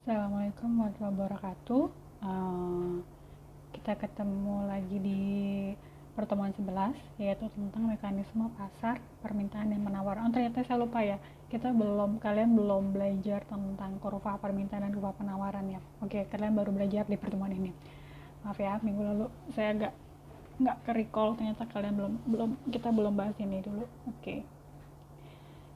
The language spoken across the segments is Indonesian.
Assalamualaikum warahmatullahi wabarakatuh. Kita ketemu lagi di pertemuan 11, yaitu tentang mekanisme pasar, permintaan dan penawaran. Ternyata saya lupa ya, kalian belum belajar tentang kurva permintaan dan kurva penawaran ya. Oke, kalian baru belajar di pertemuan ini. Maaf ya, minggu lalu saya nggak ke recall, ternyata kalian kita belum bahas ini dulu. Oke.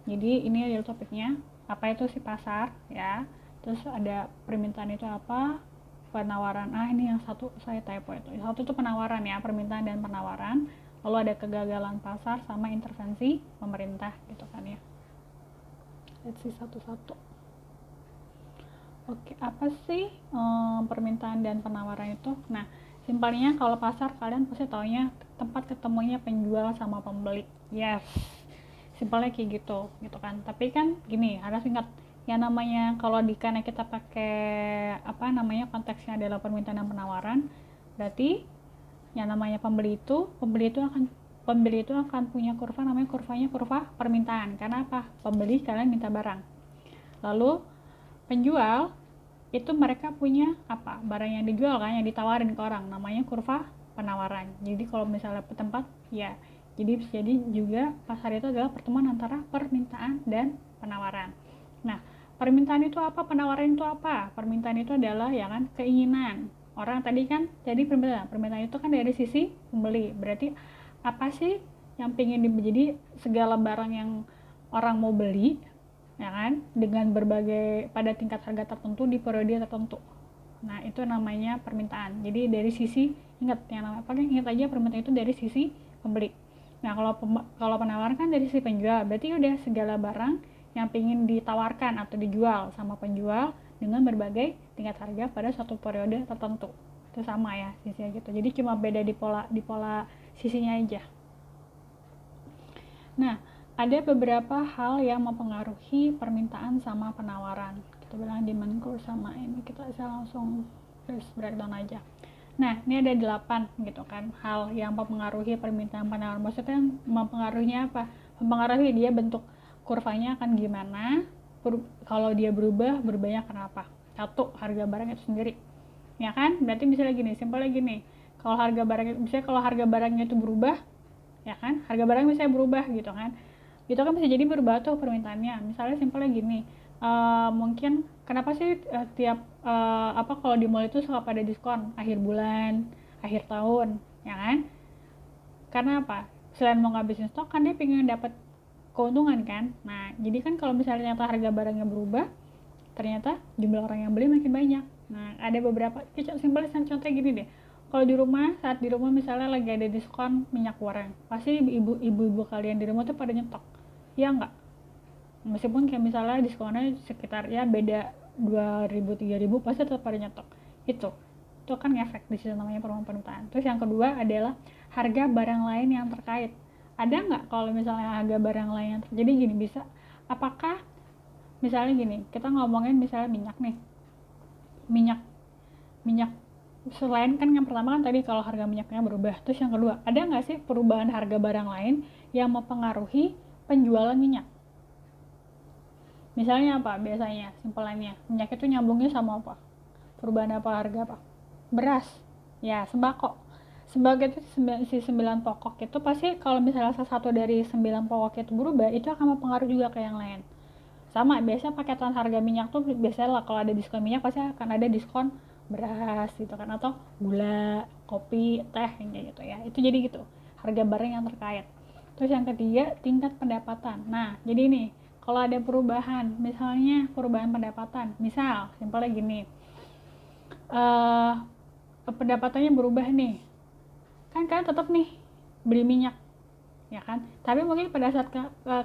Jadi ini adalah topiknya, apa itu sih pasar ya. Terus ada permintaan itu apa, penawaran. Ini yang satu saya typo itu. Yang satu itu penawaran ya, permintaan dan penawaran. Lalu ada kegagalan pasar sama intervensi pemerintah gitu kan ya. Let's see satu-satu. Oke, apa sih permintaan dan penawaran itu? Nah, simpelnya kalau pasar kalian pasti taunya tempat ketemunya penjual sama pembeli. Yes. Simpelnya kayak gitu kan. Tapi kan gini, harus ingat yang namanya kalau karena kita pakai konteksnya adalah permintaan dan penawaran, berarti yang namanya pembeli itu akan punya kurva, namanya kurvanya kurva permintaan. Karena apa? Pembeli kalian minta barang. Lalu penjual itu mereka punya apa? Barang yang dijual kan, yang ditawarin ke orang, namanya kurva penawaran. Jadi kalau misalnya tempat ya, jadi juga pasar itu adalah pertemuan antara permintaan dan penawaran. Nah, permintaan itu apa? Penawaran itu apa? Permintaan itu adalah ya kan, keinginan. Orang tadi permintaan itu kan dari sisi pembeli. Berarti apa sih yang pengen jadi segala barang yang orang mau beli ya kan, dengan berbagai pada tingkat harga tertentu di periode tertentu. Nah, itu namanya permintaan. Jadi dari sisi ingat aja permintaan itu dari sisi pembeli. Nah, kalau penawaran kan dari sisi penjual. Berarti udah segala barang yang ingin ditawarkan atau dijual sama penjual dengan berbagai tingkat harga pada suatu periode tertentu. Itu sama ya sisinya gitu. Jadi cuma beda di pola sisinya aja. Nah, ada beberapa hal yang mempengaruhi permintaan sama penawaran. Kita bilang demand curve sama ini, kita bisa langsung breakdown aja. Nah, ini ada 8 gitu kan, hal yang mempengaruhi permintaan penawaran. Maksudnya mempengaruhinya apa? Mempengaruhi dia bentuk kurvanya akan gimana, kalau dia berubahnya kenapa. Satu, harga barang itu sendiri. Ya kan? Berarti misalnya gini, simpelnya gini. Kalau harga barangnya itu berubah, ya kan? Harga barang bisa berubah gitu kan. Itu kan bisa jadi berubah tuh permintaannya. Misalnya simpelnya gini, mungkin kenapa sih kalau di mall itu suka pada diskon akhir bulan, akhir tahun, ya kan? Karena apa? Selain mau ngabisin stok kan dia pengen dapat keuntungan kan. Nah, jadi kan kalau misalnya ternyata harga barangnya berubah, ternyata jumlah orang yang beli makin banyak. Nah, ada beberapa simpelnya contohnya gini deh. Kalau saat di rumah misalnya lagi ada diskon minyak goreng, pasti ibu-ibu kalian di rumah tuh pada nyetok. Ya enggak? Meskipun kayak misalnya diskonnya sekitar ya beda 2.000 3.000, pasti tetap pada nyetok. Itu kan ngefek di situ, namanya permintaan. Terus yang kedua adalah harga barang lain yang terkait. Ada nggak kalau misalnya harga barang lain yang jadi gini, bisa apakah misalnya gini, kita ngomongin misalnya minyak nih, minyak selain kan yang pertama kan tadi kalau harga minyaknya berubah, terus yang kedua ada nggak sih perubahan harga barang lain yang mempengaruhi penjualan minyak? Misalnya apa biasanya? Simpelannya, minyak itu nyambungnya sama apa? Perubahan apa, harga apa? Beras ya, sembako itu si 9 pokok itu pasti kalau misalnya salah satu dari 9 pokok itu berubah, itu akan mempengaruhi juga ke yang lain. Sama biasanya paketan harga minyak tuh biasanya lah, kalau ada diskon minyak pasti akan ada diskon beras gitu kan, atau gula, kopi, teh kayak gitu ya. Itu jadi gitu, harga barang yang terkait. Terus yang ketiga, tingkat pendapatan. Nah, jadi nih, kalau ada perubahan, misalnya perubahan pendapatan, misal simpelnya gini, pendapatannya berubah nih, kan kalian tetap nih beli minyak ya kan, tapi mungkin pada saat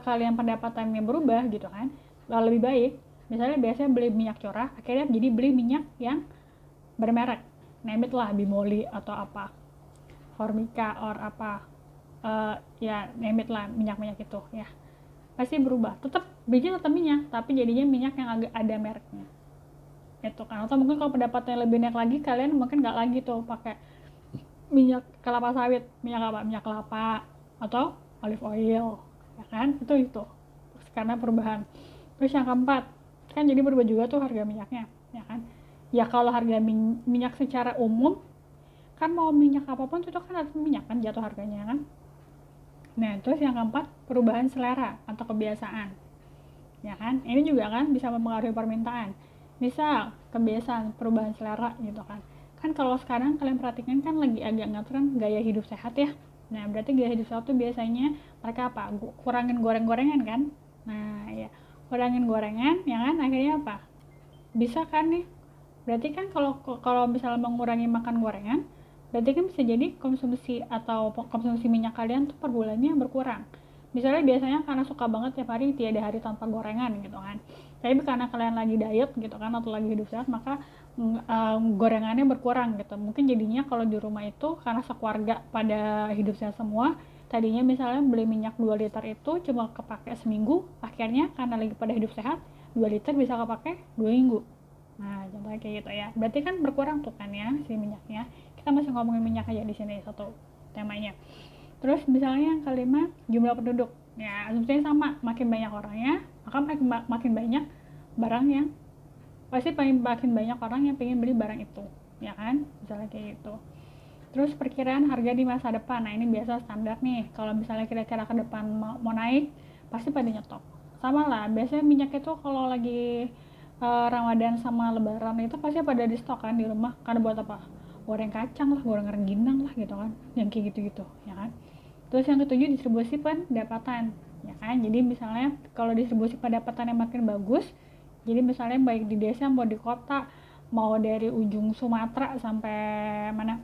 kalian pendapatannya berubah gitu kan, lebih baik, misalnya biasanya beli minyak curah, akhirnya jadi beli minyak yang bermerek, name it lah, Bimoli atau apa, Formica or apa, ya name it lah, minyak itu ya, pasti berubah, bikin tetap minyak, tapi jadinya minyak yang agak ada mereknya itu kan. Atau mungkin kalau pendapatannya lebih naik lagi, kalian mungkin nggak lagi tuh pakai minyak kelapa sawit, minyak kelapa atau olive oil ya kan, itu karena perubahan. Terus yang keempat kan jadi berubah juga tuh harga minyaknya. ya kan. Ya kalau harga minyak secara umum kan, mau minyak apapun itu kan harus minyak kan jatuh harganya kan. Nah terus yang keempat, perubahan selera atau kebiasaan, ya kan, ini juga kan bisa mempengaruhi permintaan. Misal kebiasaan perubahan selera gitu kan. Kan kalau sekarang kalian perhatikan kan lagi agak ngetren gaya hidup sehat ya. Nah berarti gaya hidup sehat tuh biasanya mereka apa, kurangin goreng-gorengan kan. Nah ya, kurangin gorengan ya kan, akhirnya apa, bisa kan nih. Berarti kan kalau kalau misalnya mengurangi makan gorengan, berarti kan bisa jadi konsumsi atau konsumsi minyak kalian tuh per bulannya berkurang. Misalnya biasanya karena suka banget tiap hari tiada hari tanpa gorengan gitu kan. Tapi karena kalian lagi diet gitu kan atau lagi hidup sehat, maka gorengannya berkurang gitu. Mungkin jadinya kalau di rumah itu karena sekeluarga pada hidup sehat semua, tadinya misalnya beli minyak 2 liter itu cuma kepake seminggu, akhirnya karena lagi pada hidup sehat 2 liter bisa kepake 2 minggu. Nah, contohnya kayak gitu ya. Berarti kan berkurang tuh kan ya si minyaknya. Kita masih ngomongin minyak aja di sini satu temanya. Terus misalnya yang kelima, jumlah penduduk. Ya, sebetulnya sama, makin banyak orangnya, maka makin banyak barang yang pasti makin banyak orang yang pengen beli barang itu, ya kan? Misalnya kayak gitu. Terus perkiraan harga di masa depan. Nah, ini biasa standar nih. Kalau misalnya kira-kira ke depan mau naik, pasti pada nyetok. Sama lah, biasanya minyak itu kalau lagi Ramadan sama Lebaran itu pasti pada di stok kan di rumah. Karena buat apa? Goreng kacang lah, goreng rengginang lah gitu kan. Yang kayak gitu-gitu, ya kan? Terus yang ketujuh, distribusi pendapatan, ya kan? Jadi misalnya kalau distribusi pendapatan yang makin bagus, jadi misalnya baik di desa mau di kota, mau dari ujung Sumatera sampai mana,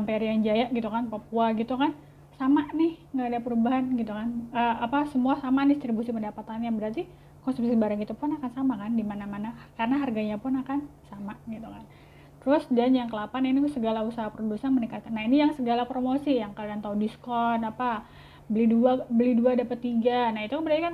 Perian Jaya gitu kan, Papua gitu kan, sama nih, nggak ada perubahan gitu kan. Semua sama distribusi pendapatannya, berarti konsumsi barang itu pun akan sama kan di mana-mana, karena harganya pun akan sama gitu kan. Terus dan yang ke-8 ini segala usaha produsen meningkatkan. Nah ini yang segala promosi yang kalian tahu, diskon apa, beli dua dapat tiga. Nah itu berarti kan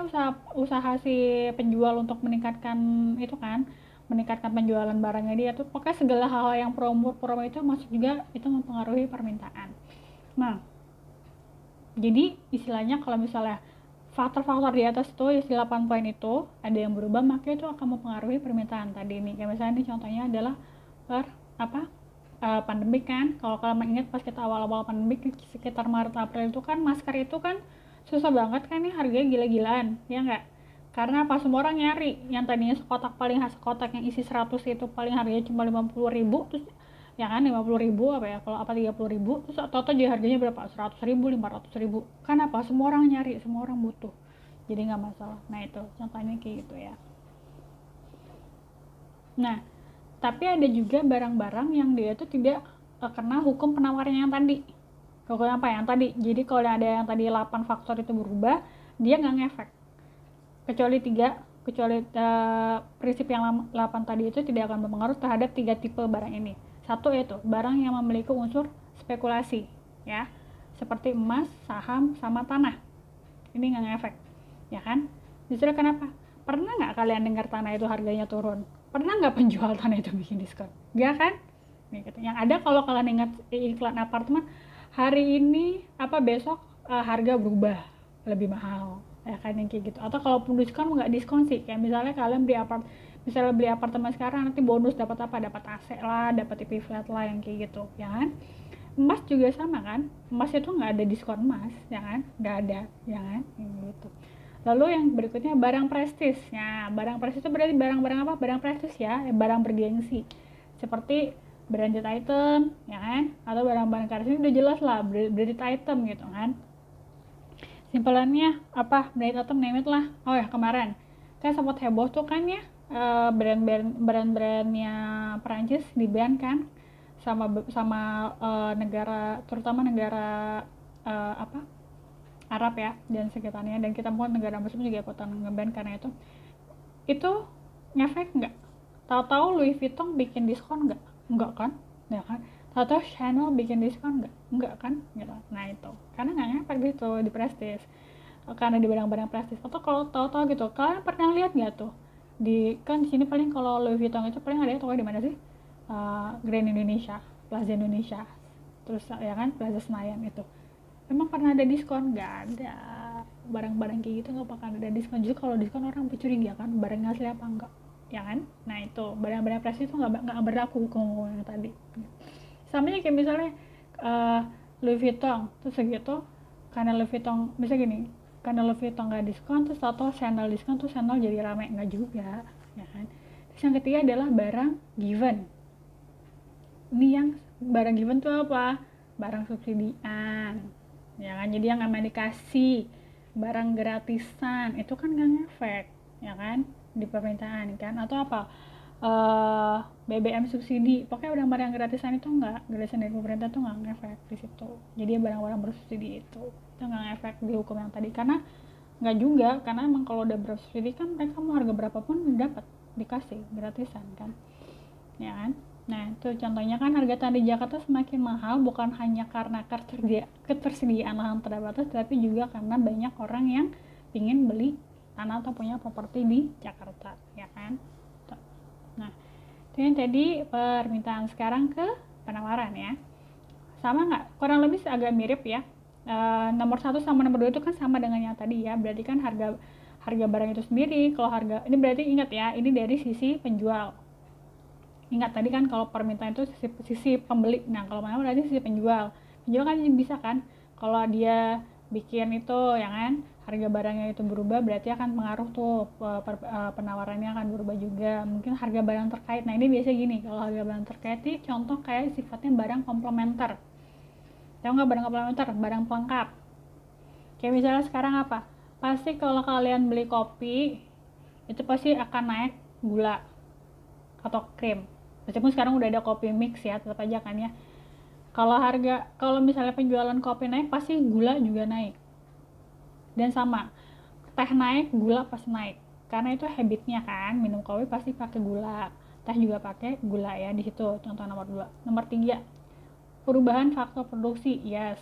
usaha si penjual untuk meningkatkan itu kan, meningkatkan penjualan barangnya dia tuh. Pokoknya segala hal yang promo itu masuk juga, itu mempengaruhi permintaan. Nah jadi istilahnya kalau misalnya faktor-faktor di atas itu, isi 8 poin itu ada yang berubah, maka itu akan mempengaruhi permintaan tadi nih. Kayak misalnya ini contohnya adalah pandemik kan. Kalau kalian ingat pas kita awal-awal pandemik sekitar Maret April itu kan, masker itu kan susah banget kan nih, harganya gila-gilaan ya enggak, karena pas semua orang nyari. Yang tadinya sekotak, paling sekotak yang isi 100 itu paling harganya cuma 50.000, terus ya kan 50.000 apa ya, kalau apa 30.000, terus atau jadi harganya berapa, 100.000, 500.000. Kan apa, semua orang nyari, semua orang butuh, jadi nggak masalah. Nah itu contohnya kayak gitu ya. Nah tapi ada juga barang-barang yang dia tuh tidak kena hukum penawaran yang tadi. Hukum apa yang tadi? Jadi kalau ada yang tadi 8 faktor itu berubah, dia nggak ngefek. Kecuali prinsip yang 8 tadi itu tidak akan berpengaruh terhadap 3 tipe barang ini. Satu yaitu barang yang memiliki unsur spekulasi, ya, seperti emas, saham, sama tanah. Ini nggak ngefek, ya kan? Justru kenapa? Pernah nggak kalian dengar tanah itu harganya turun? Pernah nggak penjual tanah itu bikin diskon? Nggak kan? Nih, gitu. Yang ada kalau kalian ingat iklan apartemen, hari ini besok harga berubah lebih mahal, ya kan, yang kayak gitu. Atau kalaupun diskon nggak diskon sih, kayak misalnya kalian beli apartemen sekarang, nanti bonus dapat apa, dapat AC lah, dapat TV flat lah, yang kayak gitu, ya kan. Emas juga sama kan, emas itu nggak ada diskon emas, ya kan, nggak ada, ya kan, gitu. Lalu yang berikutnya barang prestis. Nah, barang prestis itu berarti barang-barang apa? Barang prestis ya, barang bergengsi. Seperti branded item, ya kan? Atau barang-barang karet, ini udah jelas lah, branded item gitu kan. Simpelannya apa? Branded item, name it lah. Oh ya, kemarin kan sempat heboh tuh kan ya, brand-brandnya Perancis di ban kan, sama negara, terutama negara Arab ya dan sekitarnya, dan kita pun negara muslim juga ikutan ngeband karena itu ngefek nggak? Tahu-tahu Louis Vuitton bikin diskon nggak? Nggak kan, ya kan? Tahu-tahu Chanel bikin diskon nggak? Nggak kan, gitu. Nah itu karena nggak ngefek gitu di prestis, karena di barang-barang prestis. Atau kalau tahu-tahu gitu, kalian pernah lihat nggak tuh di sini paling kalau Louis Vuitton itu paling ada toko di mana sih? Grand Indonesia, Plaza Indonesia, terus ya kan Plaza Senayan itu. Emang pernah ada diskon? Nggak ada. Barang-barang kayak gitu nggak bakal ada diskon. Justru kalau diskon orang bercuriga kan, barangnya asli apa enggak. ya kan. Nah itu barang-barang prestis itu nggak berlaku hukum yang tadi. Samanya kayak misalnya Louis Vuitton terus segitu, karena Louis Vuitton bisa gini, karena Louis Vuitton nggak diskon terus atau Chanel diskon terus Chanel jadi rame, nggak juga, ya kan. Terus yang ketiga adalah barang given. Ini yang barang given tuh apa? Barang subsidian, ya kan. Jadi yang namanya dikasih barang gratisan itu kan nggak ngefek, ya kan, di pemerintahan kan. Atau apa, BBM subsidi, pokoknya barang-barang yang gratisan itu nggak, gratisan dari pemerintah tuh nggak ngefek di situ. Jadi barang-barang bersubsidi itu nggak ngefek di hukum yang tadi, karena nggak juga, karena emang kalau udah bersubsidi kan mereka mau harga berapapun dapat dikasih gratisan kan, ya kan. Nah itu contohnya kan, harga tanah di Jakarta semakin mahal bukan hanya karena ketersediaan lahan terbatas, tapi juga karena banyak orang yang ingin beli tanah atau punya properti di Jakarta, ya kan. Nah itu yang tadi permintaan. Sekarang ke penawaran ya, sama nggak, kurang lebih agak mirip ya. Nomor 1 sama nomor 2 itu kan sama dengan yang tadi ya, berarti kan harga barang itu sendiri. Kalau harga ini berarti ingat ya, ini dari sisi penjual. Ingat tadi kan kalau permintaan itu sisi pembeli, nah kalau mana berarti sisi penjual. Penjual kan bisa kan, kalau dia bikin itu ya kan, harga barangnya itu berubah, berarti akan pengaruh tuh penawarannya akan berubah juga. Mungkin harga barang terkait, nah ini biasa gini, kalau harga barang terkait ini contoh kayak sifatnya barang komplementer. Tahu nggak barang komplementer? Barang pelengkap. Kayak misalnya sekarang apa? Pasti kalau kalian beli kopi, itu pasti akan naik gula atau krim. Meskipun sekarang udah ada kopi mix ya, tetap aja kan ya. Kalau misalnya penjualan kopi naik, pasti gula juga naik. Dan sama, teh naik, gula pasti naik. Karena itu habitnya kan, minum kopi pasti pakai gula. Teh juga pakai gula ya di situ. Contoh nomor 2. Nomor 3, perubahan faktor produksi. Yes.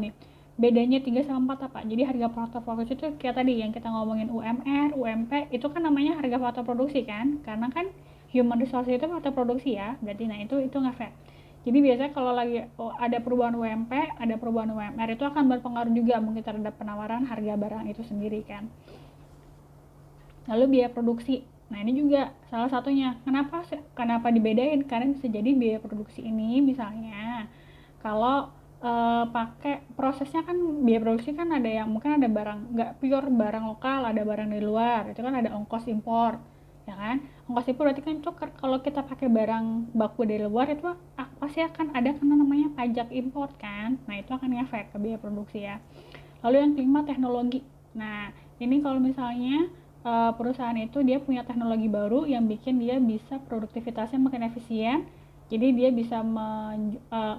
Nih bedanya 3 sama 4 apa? Jadi harga faktor produksi itu kayak tadi yang kita ngomongin UMR, UMP, itu kan namanya harga faktor produksi kan, karena kan human resource itu faktor produksi ya, berarti nah itu ngefek. Jadi biasanya kalau lagi ada perubahan UMP, ada perubahan UMR, itu akan berpengaruh juga mungkin terhadap penawaran harga barang itu sendiri kan. Lalu biaya produksi, nah ini juga salah satunya. Kenapa dibedain? Karena bisa jadi biaya produksi ini misalnya kalau pakai prosesnya kan, biaya produksi kan ada yang mungkin ada barang nggak pure barang lokal, ada barang dari luar, itu kan ada ongkos impor, ya kan. Ongkos impor berarti kan itu kalau kita pakai barang baku dari luar itu pasti akan ada kena namanya pajak impor kan. Nah itu akan ngefek ke biaya produksi ya. Lalu yang kelima, teknologi. Nah ini kalau misalnya perusahaan itu dia punya teknologi baru yang bikin dia bisa produktivitasnya makin efisien. Jadi dia bisa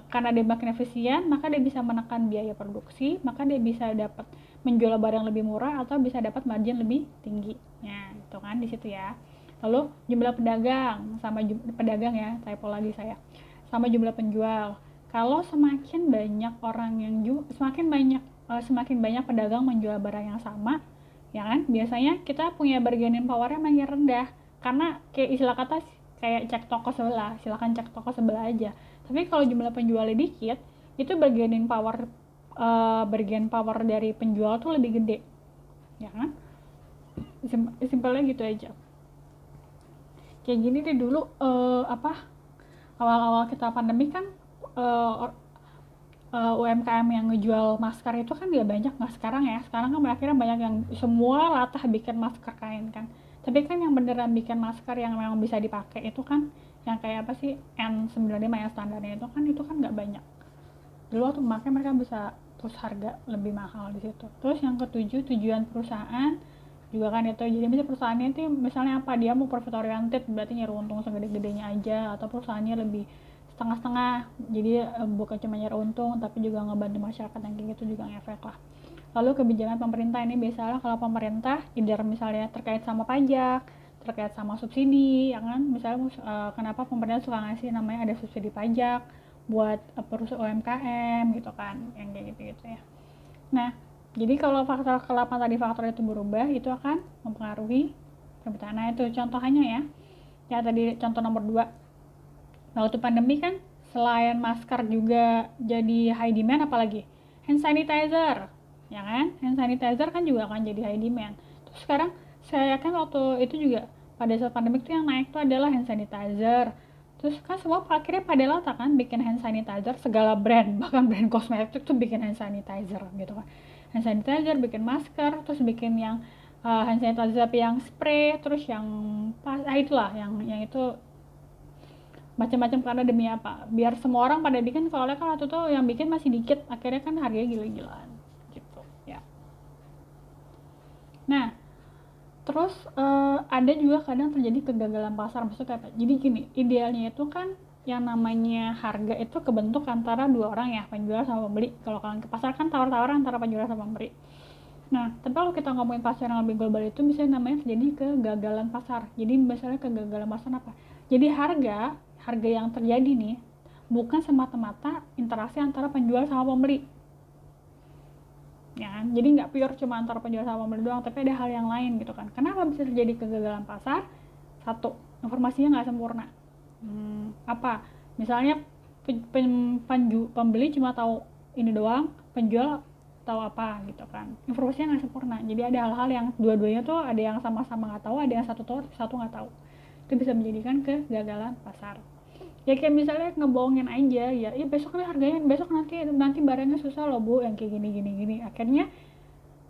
karena dia makin efisien, maka dia bisa menekan biaya produksi, maka dia bisa dapat menjual barang lebih murah atau bisa dapat margin lebih tinggi. Nah, itu kan di situ ya. Lalu jumlah pedagang sama pedagang ya, typo lagi saya. Sama jumlah penjual. Kalau semakin banyak orang yang semakin banyak pedagang menjual barang yang sama, ya kan? Biasanya kita punya bargaining power yang makin rendah. Karena kayak istilah kata kayak cek toko sebelah, silakan cek toko sebelah aja. Tapi kalau jumlah penjualnya dikit, itu bargaining power dari penjual tuh lebih gede, ya kan. Simpelnya gitu aja. Kayak gini deh dulu, awal-awal kita pandemi kan, UMKM yang ngejual masker itu kan dia banyak, nggak sekarang ya. Sekarang kan akhirnya banyak yang semua latah bikin masker kain kan. Tapi kan yang beneran bikin masker yang memang bisa dipakai itu kan yang kayak apa sih, N95 yang standarnya itu kan nggak banyak. Dulu waktu makanya mereka bisa terus harga lebih mahal di situ. Terus yang ketujuh, tujuan perusahaan juga kan itu. Jadi misalnya perusahaannya itu misalnya apa, dia mau profit oriented, berarti nyari untung segede-gedenya aja, atau perusahaannya lebih setengah-setengah, jadi bukan cuma nyari untung tapi juga ngebantu masyarakat, yang kayak gitu juga ngefek lah. Lalu kebijakan pemerintah ini biasalah, kalau pemerintah either misalnya terkait sama pajak, terkait sama subsidi, ya kan. Misalnya kenapa pemerintah suka ngasih namanya ada subsidi pajak buat perusahaan UMKM gitu kan, yang kayak gitu ya. Nah jadi kalau faktor ke-8 tadi, faktor itu berubah, itu akan mempengaruhi permintaan. Nah itu contohnya ya tadi contoh nomor 2. Waktu pandemi kan selain masker juga jadi high demand, apalagi hand sanitizer, ya kan. Hand sanitizer kan juga akan jadi high demand. Terus sekarang saya yakin waktu itu juga pada saat pandemi tuh yang naik tuh adalah hand sanitizer. Terus kan semua akhirnya pada lata kan bikin hand sanitizer, segala brand, bahkan brand kosmetik tuh bikin hand sanitizer gitu kan. Hand sanitizer, bikin masker, terus bikin yang hand sanitizer tapi yang spray, terus yang itulah yang itu macam-macam. Karena demi apa? Biar semua orang pada bikin, soalnya kan waktu tuh yang bikin masih dikit, akhirnya kan harganya gila-gilaan gitu ya. Nah, terus ada juga kadang terjadi kegagalan pasar. Maksudnya apa? Jadi gini, idealnya itu kan yang namanya harga itu kebentuk antara dua orang ya, penjual sama pembeli. Kalau kalian ke pasar kan tawar-tawaran antara penjual sama pembeli. Nah, tapi kalau kita ngomongin pasar yang lebih global itu bisa namanya terjadi kegagalan pasar. Jadi misalnya kegagalan pasar apa? Jadi harga yang terjadi nih bukan semata-mata interaksi antara penjual sama pembeli, ya kan? Jadi nggak pure cuma antara penjual sama pembeli doang, tapi ada hal yang lain gitu kan. Kenapa bisa terjadi kegagalan pasar? Satu, informasinya nggak sempurna. Apa? Misalnya pembeli cuma tahu ini doang, penjual tahu apa gitu kan. Informasinya nggak sempurna. Jadi ada hal-hal yang dua-duanya tuh ada yang sama-sama nggak tahu, ada yang satu tahu, satu nggak tahu. Itu bisa menjadikan kegagalan pasar. Ya kayak misalnya ngebohongin aja, ya besok nih harganya, besok nanti barangnya susah loh bu, yang kayak gini, akhirnya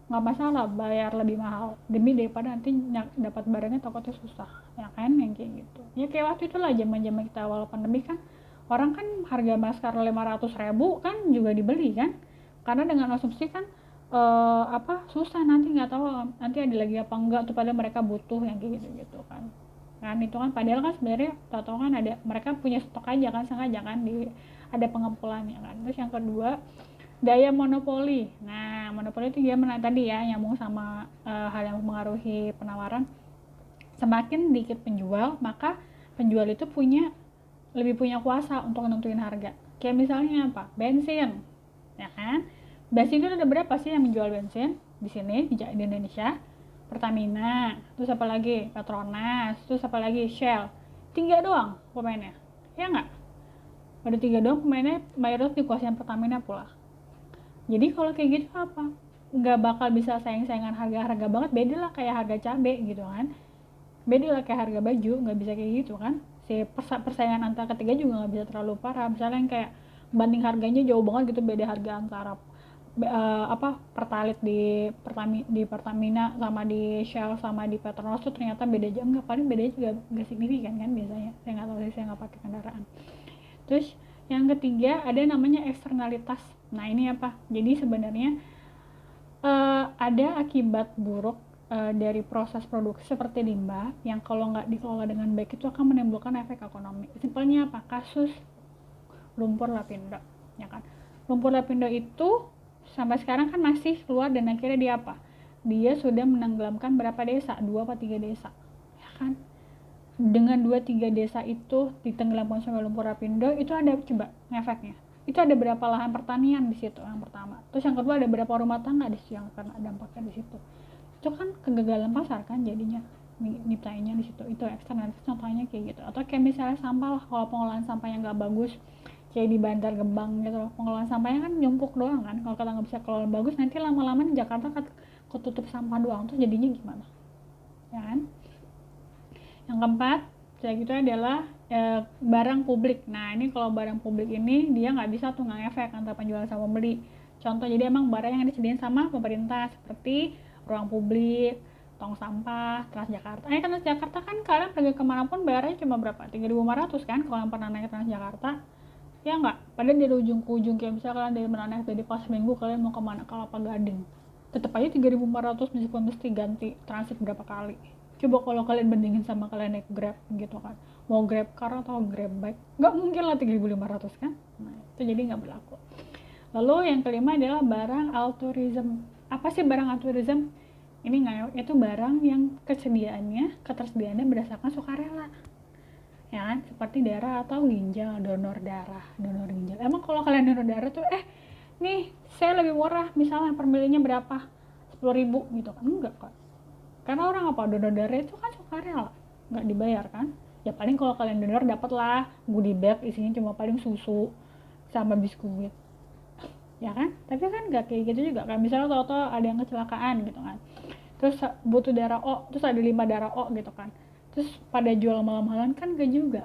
nggak masalah bayar lebih mahal demi daripada nanti dapat barangnya takutnya susah, ya kan, yang kayak gitu. Ya kayak waktu itulah zaman kita awal pandemi kan, orang kan harga masker 500.000 kan juga dibeli kan, karena dengan asumsi kan susah, nanti nggak tahu nanti ada lagi apa enggak tuh, padahal mereka butuh yang kayak gitu kan. Itu kan padahal kan sebenarnya tahu kan ada, mereka punya stok aja kan, sengaja kan ada pengumpulannya kan. Terus yang kedua, daya monopoli. Nah, monopoli itu gimana tadi ya, nyambung sama hal yang mempengaruhi penawaran. Semakin dikit penjual, maka penjual itu lebih punya kuasa untuk nentuin harga. Kayak misalnya apa? Bensin, ya kan? Bensin itu ada berapa sih yang menjual bensin di sini di Indonesia? Pertamina, terus apa lagi? Petronas, terus apa lagi? Shell. 3 doang pemainnya, ya nggak? Ada 3 doang pemainnya, mayoritas dikuasain Pertamina pula. Jadi kalau kayak gitu apa? Nggak bakal bisa saing-saingan harga-harga banget, beda lah kayak harga cabai gitu kan. Beda lah kayak harga baju, nggak bisa kayak gitu kan. Si persaingan antara ketiga juga nggak bisa terlalu parah. Misalnya yang kayak banding harganya jauh banget gitu, beda harga antara Pertalite di Pertamina sama di Shell sama di Petronas tuh ternyata beda aja. Enggak, paling bedanya juga nggak signifikan kan biasanya. Saya nggak tahu sih, saya nggak pakai kendaraan. Terus yang ketiga ada namanya eksternalitas. Nah ini apa? Jadi sebenarnya ada akibat buruk dari proses produksi seperti limbah yang kalau nggak dikelola dengan baik itu akan menimbulkan efek ekonomi. Simpelnya apa? Kasus lumpur lapindo, ya kan? Lumpur lapindo itu sampai sekarang kan masih keluar, dan akhirnya dia apa? Dia sudah menenggelamkan berapa desa? 2 atau 3 desa, ya kan? Dengan 2-3 desa itu ditenggelamkan sama lumpur lapindo, itu ada coba efeknya. Itu ada berapa lahan pertanian di situ yang pertama. Terus yang kedua ada berapa rumah tangga di situ yang karena dampaknya di situ. Itu kan kegagalan pasar kan jadinya nyiptainnya di situ. Itu eksternal contohnya kayak gitu. Atau kayak misalnya sampah lah, kalau pengolahan sampahnya nggak bagus, kayak di Bantar Gebang gitu, pengolahan sampahnya kan nyumpuk doang kan. Kalau kita nggak bisa kelola bagus, nanti lama-lama di Jakarta ketutup sampah doang, tuh jadinya gimana, ya kan? Yang keempat, kayak gitu adalah barang publik. Nah ini kalau barang publik ini dia nggak bisa tuh ngefek antara penjual sama pembeli. Contoh, jadi emang barang yang disediain sama pemerintah seperti ruang publik, tong sampah, Transjakarta. Transjakarta kan kalian pergi kemanapun bayarnya cuma berapa? 3.500 kan kalau yang pernah naik Transjakarta. Ya nggak? Padahal dari ujung ke ujung, kayak misalnya kalian dari Menanek dari Pasar Minggu kalian mau kemana? Kelapa Gading. Tetap aja 3.500 meskipun mesti ganti transit berapa kali. Coba kalau kalian bandingin sama kalian naik Grab gitu kan, mau Grab car atau Grab bike, nggak mungkin lah 3.500 kan. Nah itu jadi nggak berlaku. Lalu yang kelima adalah barang altruism. Apa sih barang altruism? Ini nggak, itu barang yang ketersediaannya berdasarkan sukarela, ya kan? Seperti darah atau ginjal, donor ginjal. Emang kalau kalian donor darah tuh nih saya lebih murah, misalnya per milinya berapa, 10.000 gitu kan? Enggak kan, karena orang apa, donor darah itu kan sukarela, nggak dibayar kan. Ya paling kalau kalian donor dapat lah goodie bag isinya cuma paling susu sama biskuit, ya kan. Tapi kan nggak kayak gitu juga kan, misalnya tau-tau ada yang kecelakaan gitu kan, terus butuh darah O, terus ada 5 darah O gitu kan, terus pada jual mahal-mahalan kan enggak juga,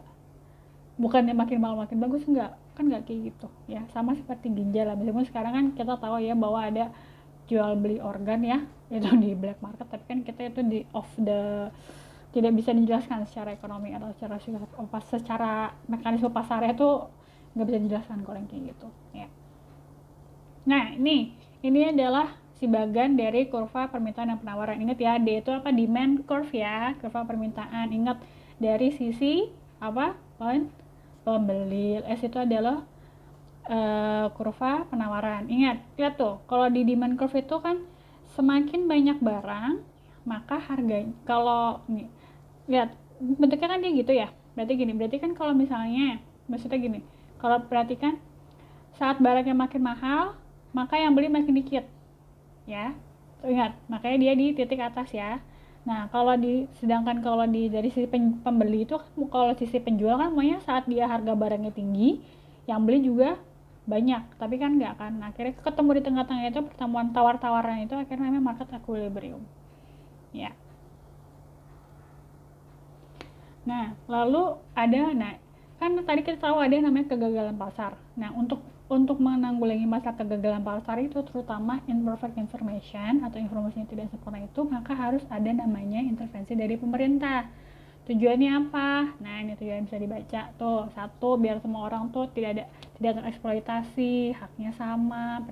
bukannya makin mahal makin bagus, enggak, kan enggak kayak gitu ya. Sama seperti ginjal lah, meskipun sekarang kan kita tahu ya bahwa ada jual beli organ ya itu di black market, tapi kan kita itu di off the, tidak bisa dijelaskan secara ekonomi atau secara mekanisme pasarnya itu nggak bisa dijelaskan kalau yang kayak gitu ya. Nah ini adalah si bagan dari kurva permintaan dan penawaran. Ingat ya, D itu apa? Demand curve ya, kurva permintaan. Ingat dari sisi apa? Pembeli. S itu adalah kurva penawaran. Ingat, lihat tuh, kalau di demand curve itu kan semakin banyak barang, maka harganya, kalau nih, lihat bentuknya kan dia gitu ya. Berarti gini, berarti kan kalau misalnya, maksudnya gini, kalau perhatikan saat barangnya makin mahal, maka yang beli makin dikit. Ya. Ingat, makanya dia di titik atas ya. Nah, sedangkan kalau dari sisi pembeli itu, kalau sisi penjual kan maunya saat dia harga barangnya tinggi, yang beli juga banyak, tapi kan enggak kan. Akhirnya ketemu di tengah-tengah itu, pertemuan tawar-tawaran itu akhirnya namanya market equilibrium. Ya. Nah, lalu kan tadi kita tahu ada namanya kegagalan pasar. Nah, untuk menanggulangi masalah kegagalan pasar itu, terutama imperfect information atau informasi yang tidak sempurna itu, maka harus ada namanya intervensi dari pemerintah. Tujuannya apa? Nah, ini tujuan bisa dibaca tuh. Satu, biar semua orang tuh tidak tereksploitasi, haknya sama,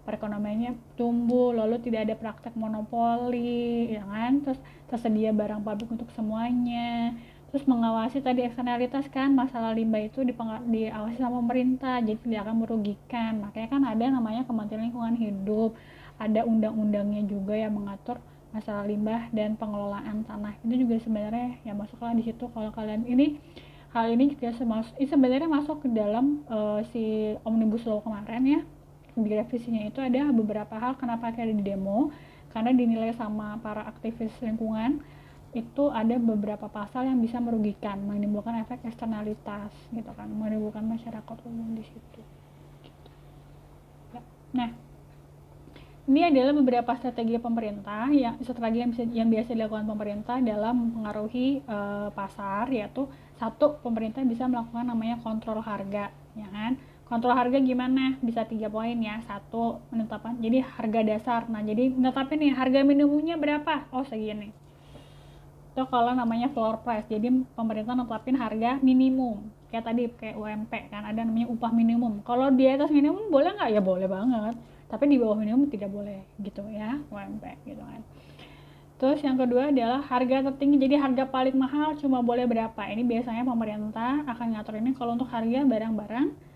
perekonomiannya tumbuh, lalu tidak ada praktek monopoli, ya kan? Terus tersedia barang publik untuk semuanya. Terus mengawasi tadi eksternalitas kan, masalah limbah itu diawasi sama pemerintah, jadi tidak akan merugikan. Makanya kan ada namanya Kementerian Lingkungan Hidup, ada undang-undangnya juga yang mengatur masalah limbah dan pengelolaan tanah. Itu juga sebenarnya ya masuklah di situ. Kalau kalian hal ini juga sebenarnya masuk ke dalam si Omnibus Law kemarin ya. Di revisinya itu ada beberapa hal kenapa akhirnya di demo, karena dinilai sama para aktivis lingkungan itu ada beberapa pasal yang bisa merugikan, menimbulkan efek eksternalitas gitu kan, menimbulkan masyarakat umum di situ. Nah, ini adalah beberapa strategi pemerintah yang biasa dilakukan pemerintah dalam mempengaruhi pasar, yaitu satu, pemerintah bisa melakukan namanya kontrol harga, ya kan? Kontrol harga gimana? Bisa 3 poin ya. Satu, penetapan. Jadi harga dasar. Nah, jadi menetapin nih harga minimumnya berapa? Oh, segini. Itu kalau namanya floor price, jadi pemerintah netapin harga minimum kayak tadi, kayak UMP kan ada namanya upah minimum. Kalau di atas minimum boleh nggak? Ya boleh banget, tapi di bawah minimum tidak boleh gitu ya, UMP gitu kan. Terus yang kedua adalah harga tertinggi, jadi harga paling mahal cuma boleh berapa. Ini biasanya pemerintah akan ngatur ini kalau untuk harga barang-barang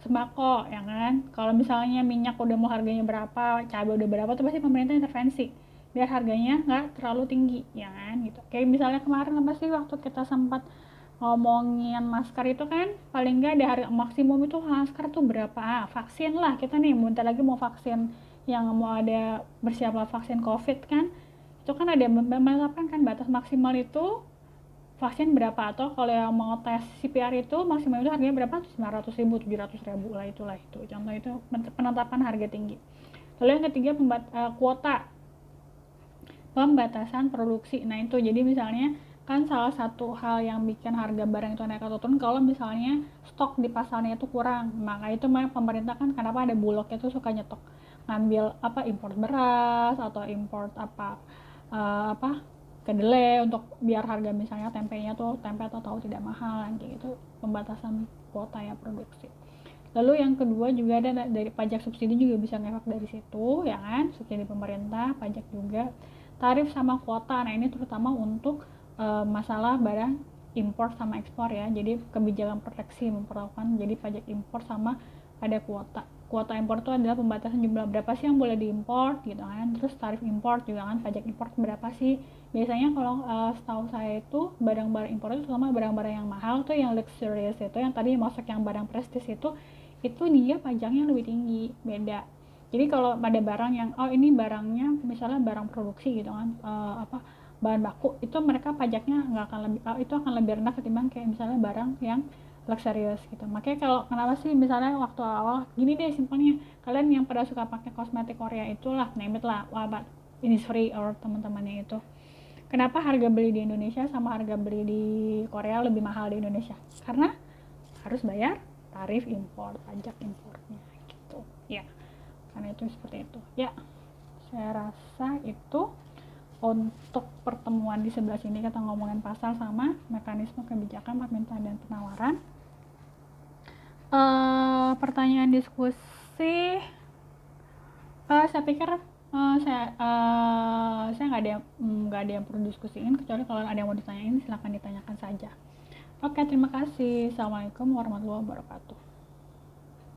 sembako ya kan. Kalau misalnya minyak udah mau harganya berapa, cabai udah berapa, tuh pasti pemerintah intervensi biar harganya nggak terlalu tinggi ya kan gitu. Kayak misalnya kemarin apa sih waktu kita sempat ngomongin masker itu kan, paling nggak ada harga maksimum itu masker tuh berapa. Vaksin lah, kita nih bentar lagi mau vaksin, yang mau ada bersiaplah vaksin COVID kan, itu kan ada menetapkan kan batas maksimal itu vaksin berapa, atau kalau yang mau tes CPR itu maksimal itu harganya berapa, 900.000, 700.000 lah, itu contoh itu penetapan harga tinggi. Lalu yang ketiga kuota, pembatasan produksi. Nah itu jadi misalnya kan salah satu hal yang bikin harga barang itu naik atau turun kalau misalnya stok di pasarnya itu kurang. Maka itu pemerintah kan kenapa ada Bulog itu suka nyetok, ngambil impor beras atau impor kedelai untuk biar harga misalnya tempe atau tahu tidak mahal kayak gitu. Pembatasan kuota ya produksi. Lalu yang kedua juga ada dari pajak subsidi, juga bisa ngefek dari situ ya kan, subsidi pemerintah, pajak juga, tarif sama kuota. Nah ini terutama untuk masalah barang impor sama ekspor ya, jadi kebijakan proteksi memperlakukan jadi pajak impor sama ada kuota impor itu adalah pembatasan jumlah berapa sih yang boleh diimpor gitu kan. Terus tarif impor juga kan, pajak impor berapa sih. Biasanya kalau setahu saya itu barang-barang impor itu terutama barang-barang yang mahal tuh, yang luxurious itu, yang tadi masuk yang barang prestis itu dia pajaknya lebih tinggi, beda. Jadi kalau pada barang yang ini barangnya misalnya barang produksi gitu kan, bahan baku, itu mereka pajaknya nggak akan itu akan lebih rendah ketimbang kayak misalnya barang yang luxurious gitu. Makanya kalau kenapa sih misalnya waktu awal gini deh simpelnya, kalian yang pada suka pakai kosmetik Korea itulah, name it lah, Innisfree or teman-temannya itu Kenapa harga beli di Indonesia sama harga beli di Korea lebih mahal di Indonesia? Karena harus bayar tarif impor, pajak impornya gitu. Ya, karena itu seperti itu. Ya, saya rasa itu untuk pertemuan di sebelah sini kita ngomongin pasar sama mekanisme kebijakan permintaan dan penawaran. Pertanyaan diskusi, saya pikir saya nggak ada yang perlu diskusiin, kecuali kalau ada yang mau ditanyain silakan ditanyakan saja. Oke, terima kasih. Assalamualaikum warahmatullahi wabarakatuh.